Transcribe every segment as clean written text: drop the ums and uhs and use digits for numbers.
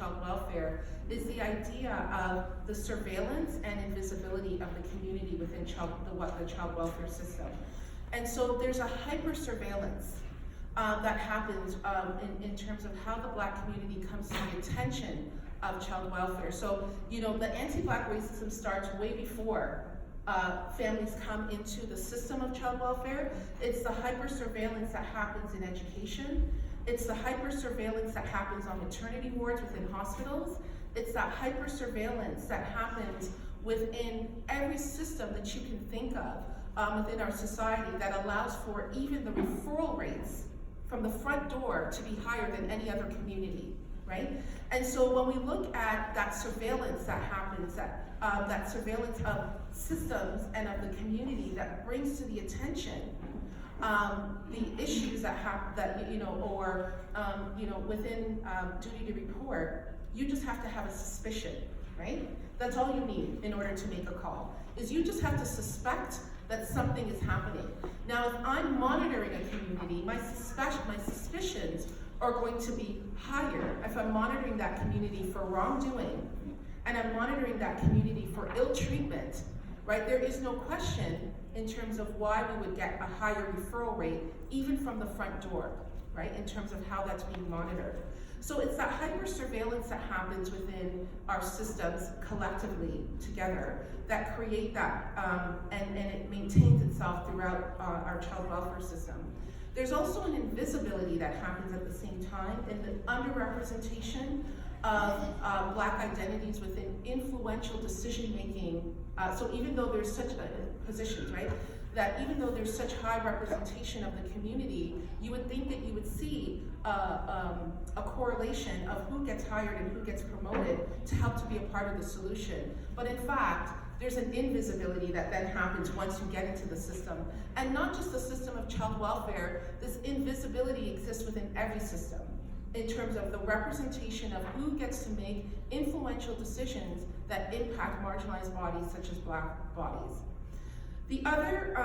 child welfare is the idea of the surveillance and invisibility of the community within the child welfare system. And so there's a hyper surveillance that happens in terms of how the Black community comes to the attention of child welfare. So, the anti-Black racism starts way before families come into the system of child welfare. It's the hyper surveillance that happens in education. It's the hyper surveillance that happens on maternity wards within hospitals. It's that hyper surveillance that happens within every system that you can think of within our society that allows for even the referral rates from the front door to be higher than any other community, right? And so when we look at that surveillance that happens, that surveillance of systems and of the community that brings to the attention the issues that within duty to report, you just have to have a suspicion, right? That's all you need in order to make a call, is you just have to suspect that something is happening. Now, if I'm monitoring a community, my suspicions are going to be higher if I'm monitoring that community for wrongdoing, and I'm monitoring that community for ill treatment, right? There is no question in terms of why we would get a higher referral rate, even from the front door, right? In terms of how that's being monitored. So it's that hyper surveillance that happens within our systems collectively together that create that, and it maintains itself throughout our child welfare system. There's also an invisibility that happens at the same time in the underrepresentation of Black identities within influential decision-making. So even though there's such positions, right? That even though there's such high representation of the community, you would think that you would see a correlation of who gets hired and who gets promoted to help to be a part of the solution. But in fact, there's an invisibility that then happens once you get into the system. And not just the system of child welfare, this invisibility exists within every system in terms of the representation of who gets to make influential decisions that impact marginalized bodies such as Black bodies. The other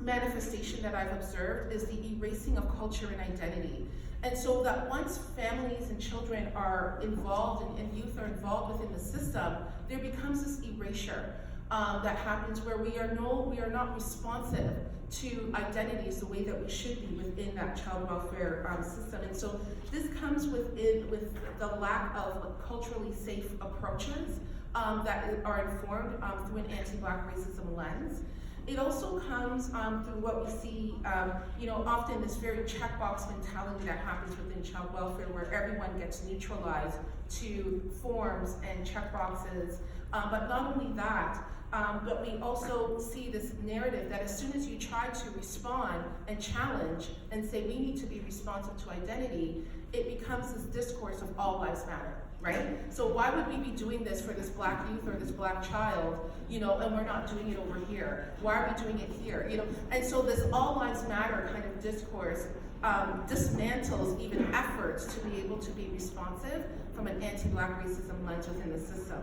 manifestation that I've observed is the erasing of culture and identity. And so that once families and children are involved and youth are involved within the system, there becomes this erasure that happens where we are not responsive to identities the way that we should be within that child welfare system. And so this comes with the lack of culturally safe approaches that are informed through an anti-Black racism lens. It also comes through what we see, often this very checkbox mentality that happens within child welfare, where everyone gets neutralized to forms and checkboxes. But not only that, but we also see this narrative that as soon as you try to respond and challenge and say we need to be responsive to identity, it becomes this discourse of all lives matter. Right? So why would we be doing this for this Black youth or this Black child, and we're not doing it over here? Why are we doing it here? And so this all lives matter kind of discourse dismantles even efforts to be able to be responsive from an anti-Black racism lens within the system.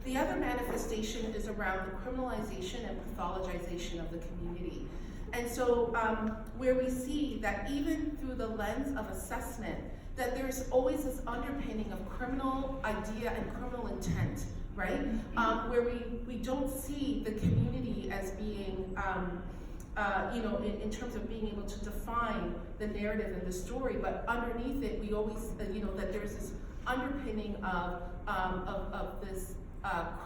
The other manifestation is around the criminalization and pathologization of the community. And so where we see that even through the lens of assessment, that there's always this underpinning of criminal idea and criminal intent, right? Where we don't see the community as being, in terms of being able to define the narrative and the story, but underneath it, we always, that there's this underpinning of this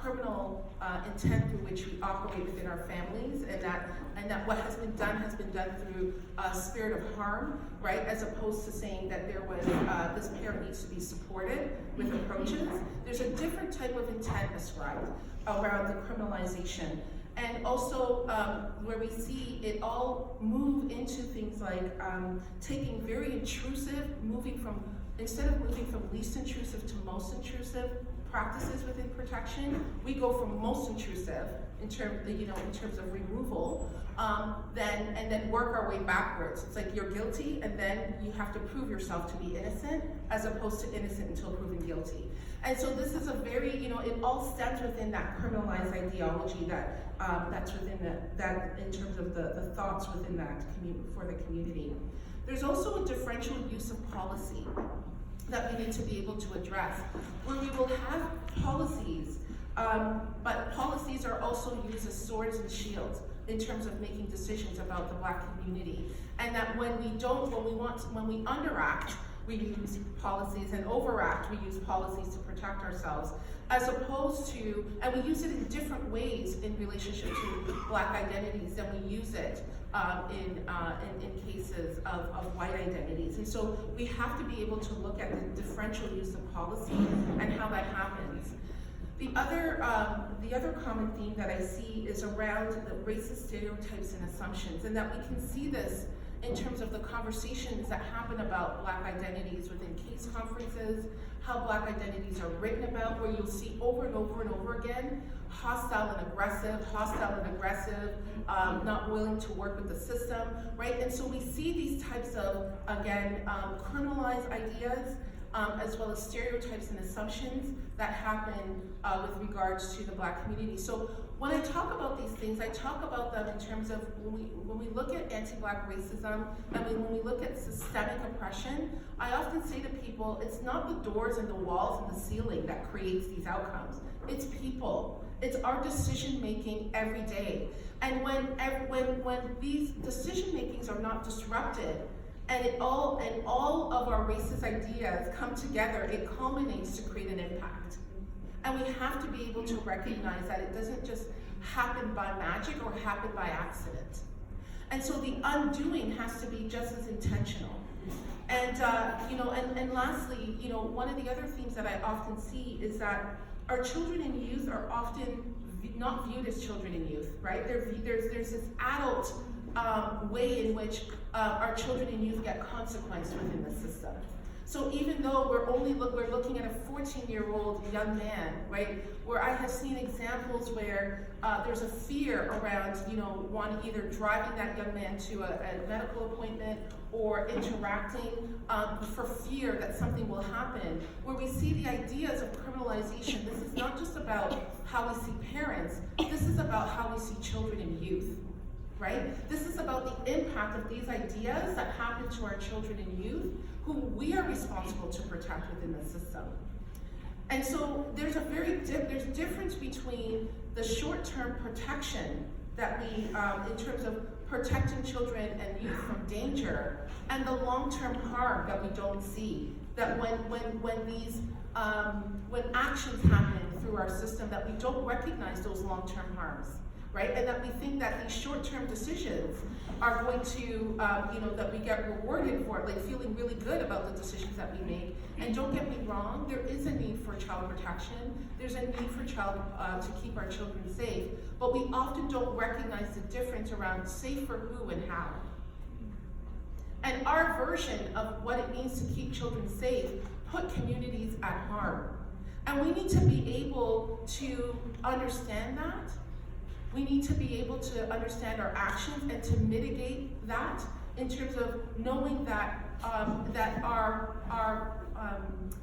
criminal intent through which we operate within our families, and that what has been done through a spirit of harm, right? As opposed to saying that there was this parent needs to be supported with approaches. There's a different type of intent ascribed around the criminalization. And also where we see it all move into things like taking very intrusive, instead of moving from least intrusive to most intrusive practices within protection, we go from most intrusive in terms of removal, and then work our way backwards. It's like you're guilty, and then you have to prove yourself to be innocent, as opposed to innocent until proven guilty. And so this is a very, it all stems within that criminalized ideology that's within that in terms of the thoughts within that for the community. There's also a differential use of policy. that we need to be able to address, where we will have policies, but policies are also used as swords and shields in terms of making decisions about the Black community. And that when we underact, we use policies, and overact, we use policies to protect ourselves, as opposed to, and we use it in different ways in relationship to Black identities than we use it in cases of white identities. And so we have to be able to look at the differential use of policy and how that happens. The other common theme that I see is around the racist stereotypes and assumptions, and that we can see this in terms of the conversations that happen about Black identities within case conferences, how Black identities are written about, where you'll see over and over and over again, hostile and aggressive, not willing to work with the system, right? And so we see these types of, again, criminalized ideas, as well as stereotypes and assumptions that happen with regards to the Black community. So when I talk about these things, I talk about them in terms of when we look at anti-Black racism, and when we look at systemic oppression, I often say to people, it's not the doors and the walls and the ceiling that creates these outcomes. It's people. It's our decision making every day. And when these decision makings are not disrupted, and all of our racist ideas come together, it culminates to create an impact. And we have to be able to recognize that it doesn't just happen by magic or happen by accident. And so the undoing has to be just as intentional. And and lastly, one of the other themes that I often see is that our children and youth are often not viewed as children and youth, right? There's this adult way in which our children and youth get consequenced within the system. So even though we're looking at a 14-year-old young man, right, where I have seen examples where there's a fear around, one, either driving that young man to a medical appointment or interacting for fear that something will happen, where we see the ideas of criminalization. This is not just about how we see parents, this is about how we see children and youth. Right? This is about the impact of these ideas that happen to our children and youth, who we are responsible to protect within the system. And so there's there's a difference between the short-term protection that we, in terms of protecting children and youth from danger, and the long-term harm that we don't see. That when actions happen through our system, that we don't recognize those long-term harms. Right? And that we think that these short-term decisions are going to, that we get rewarded for, like feeling really good about the decisions that we make. And don't get me wrong, there is a need for child protection. There's a need for to keep our children safe. But we often don't recognize the difference around safe for who and how. And our version of what it means to keep children safe put communities at harm. And we need to be able to understand that. We need to be able to understand our actions and to mitigate that in terms of knowing that our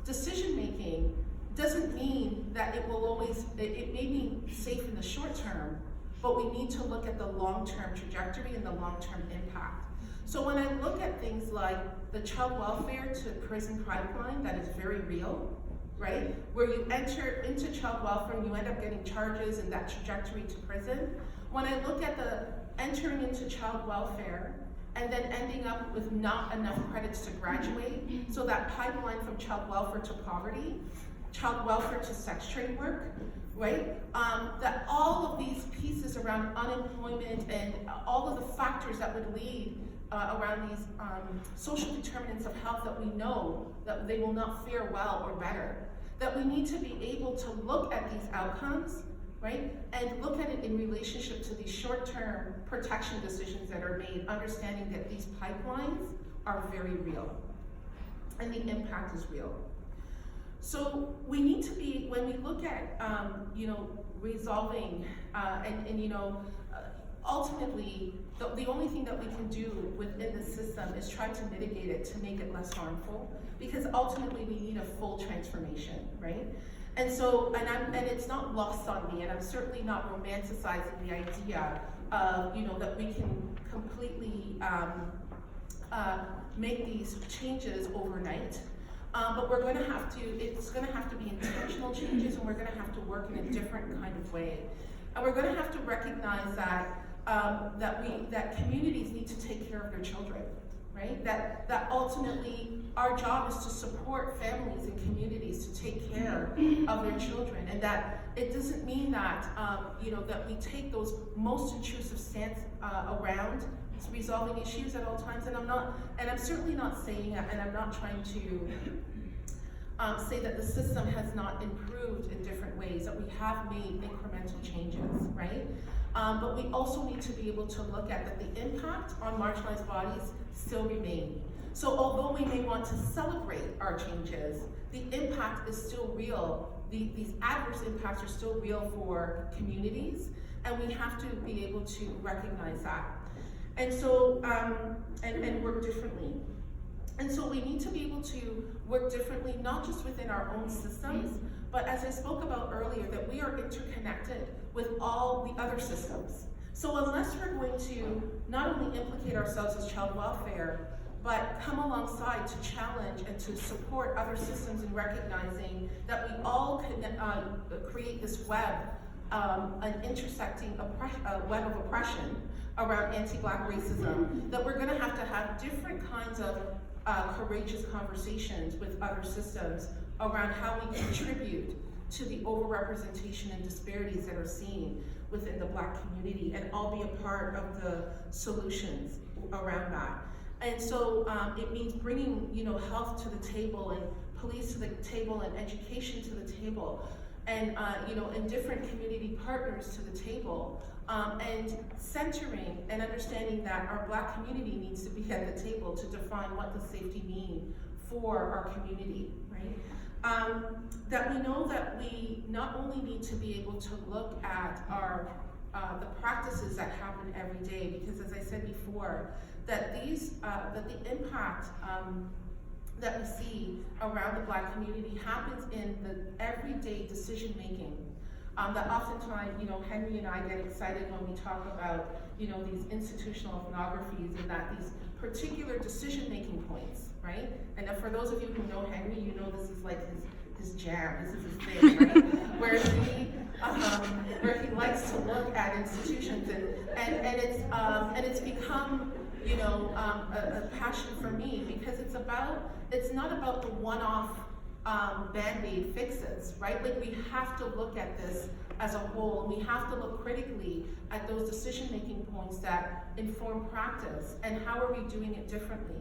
decision making doesn't mean that it will always, it may be safe in the short term, but we need to look at the long-term trajectory and the long-term impact. So when I look at things like the child welfare to prison pipeline, that is very real. Right? Where you enter into child welfare and you end up getting charges and that trajectory to prison. When I look at the entering into child welfare and then ending up with not enough credits to graduate, so that pipeline from child welfare to poverty, child welfare to sex trade work, right? That all of these pieces around unemployment and all of the factors that would lead around these social determinants of health that we know that they will not fare well or better, that we need to be able to look at these outcomes, right, and look at it in relationship to these short-term protection decisions that are made, understanding that these pipelines are very real and the impact is real. So we need to be, when we look at resolving ultimately, the only thing that we can do within the system is try to mitigate it to make it less harmful, because ultimately we need a full transformation, right? And so, and it's not lost on me, and I'm certainly not romanticizing the idea of, that we can completely make these changes overnight. But we're going to have to, it's going to have to be intentional changes, and we're going to have to work in a different kind of way. And we're going to have to recognize that that communities need to take care of their children, right? That ultimately our job is to support families and communities to take care of their children, and that it doesn't mean that that we take those most intrusive stance around resolving issues at all times. And I'm certainly not saying that, and I'm not trying to say that the system has not improved in different ways, that we have made incremental changes, right? But we also need to be able to look at that the impact on marginalized bodies still remain. So although we may want to celebrate our changes, the impact is still real. These adverse impacts are still real for communities, and we have to be able to recognize that. And so, and work differently. And so we need to be able to work differently, not just within our own systems, but as I spoke about earlier, that we are interconnected with all the other systems. So unless we're going to not only implicate ourselves as child welfare, but come alongside to challenge and to support other systems in recognizing that we all can create this web, an intersecting web of oppression around anti-Black racism, that we're gonna have to have different kinds of courageous conversations with other systems around how we contribute to the overrepresentation and disparities that are seen within the Black community, and all be a part of the solutions around that. And so it means bringing, health to the table, and police to the table, and education to the table, and and different community partners to the table, and centering and understanding that our Black community needs to be at the table to define what does safety mean for our community, right? That we know that we not only need to be able to look at our the practices that happen every day, because as I said before, that the impact that we see around the Black community happens in the everyday decision making. That oftentimes, Henry and I get excited when we talk about, these institutional ethnographies, and that these particular decision-making points, right? And for those of you who know Henry, this is like his jam, this is his thing, right? Where he likes to look at institutions, and it's become, a passion for me, because it's not about the one-off Band-Aid fixes, right? Like, we have to look at this as a whole, and we have to look critically at those decision-making points that inform practice, and how are we doing it differently?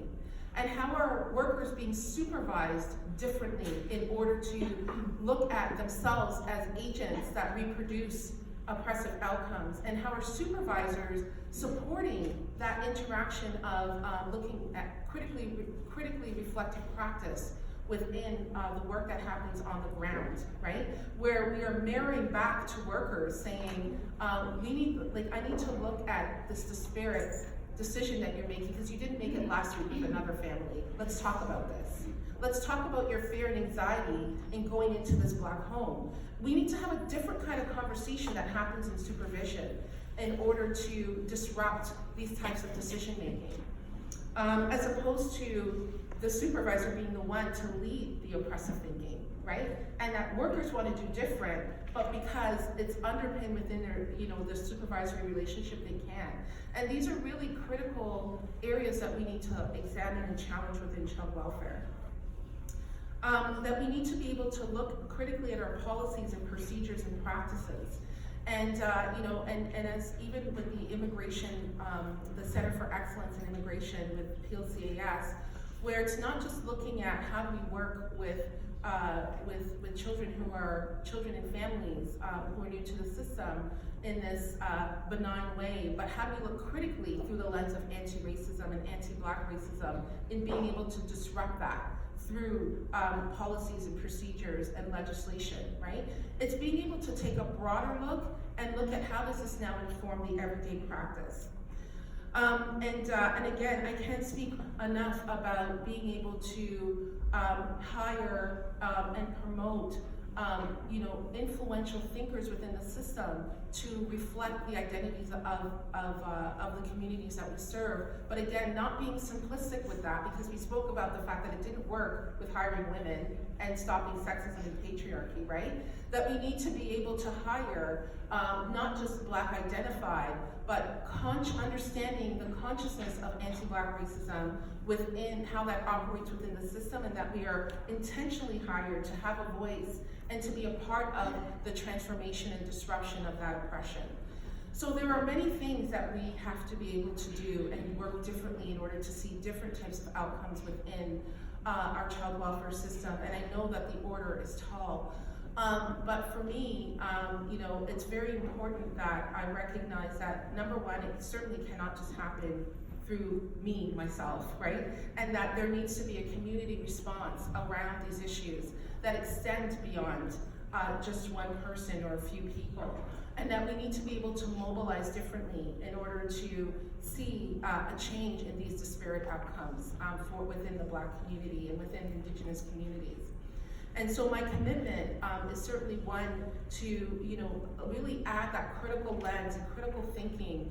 And how are workers being supervised differently in order to look at themselves as agents that reproduce oppressive outcomes? And how are supervisors supporting that interaction of looking at critically reflective practice within the work that happens on the ground, right? Where we are mirroring back to workers saying, I need to look at this disparate decision that you're making, because you didn't make it last week with another family. Let's talk about this. Let's talk about your fear and anxiety in going into this Black home. We need to have a different kind of conversation that happens in supervision in order to disrupt these types of decision making. As opposed to the supervisor being the one to lead the oppressive thinking, right? And that workers want to do different, but because it's underpinned within their, the supervisory relationship, they can. And these are really critical areas that we need to examine and challenge within child welfare. That we need to be able to look critically at our policies and procedures and practices. And and as even with the immigration, the Center for Excellence in Immigration with PLCAS, where it's not just looking at how do we work with children who are children and families who are new to the system in this benign way, but how do we look critically through the lens of anti-racism and anti-Black racism in being able to disrupt that through policies and procedures and legislation, right? It's being able to take a broader look and look at how does this now inform the everyday practice. And again, I can't speak enough about being able to hire and promote influential thinkers within the system to reflect the identities of the communities that we serve. But again, not being simplistic with that, because we spoke about the fact that it didn't work with hiring women and stopping sexism and patriarchy, right? That we need to be able to hire not just Black identified, but understanding the consciousness of anti-Black racism within how that operates within the system, and that we are intentionally hired to have a voice and to be a part of the transformation and disruption of that oppression. So there are many things that we have to be able to do and work differently in order to see different types of outcomes within our child welfare system, and I know that the order is tall. But for me, it's very important that I recognize that, number one, it certainly cannot just happen through me, myself, right? And that there needs to be a community response around these issues that extend beyond just one person or a few people. And that we need to be able to mobilize differently in order to see a change in these disparate outcomes for within the Black community and within Indigenous communities. And so my commitment is certainly one to, really add that critical lens and critical thinking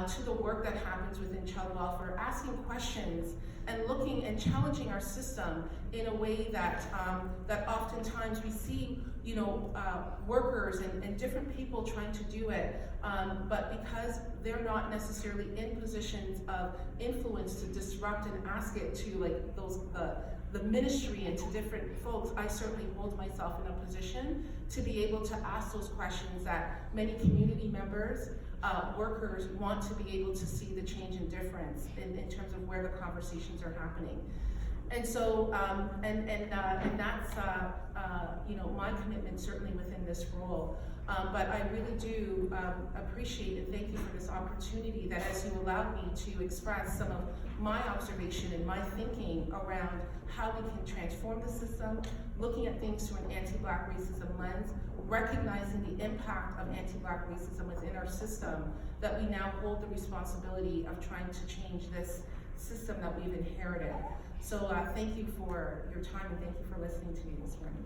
to the work that happens within child welfare, asking questions and looking and challenging our system in a way that that oftentimes we see, workers and different people trying to do it, but because they're not necessarily in positions of influence to disrupt and ask it to the ministry and to different folks, I certainly hold myself in a position to be able to ask those questions that many community members, workers want to be able to see the change and difference in terms of where the conversations are happening. And so, and that's, my commitment certainly within this role. But I really do appreciate and thank you for this opportunity that as you allowed me to express some of my observation and my thinking around how we can transform the system, looking at things through an anti-Black racism lens, recognizing the impact of anti-Black racism within our system, that we now hold the responsibility of trying to change this system that we've inherited. So thank you for your time and thank you for listening to me this morning.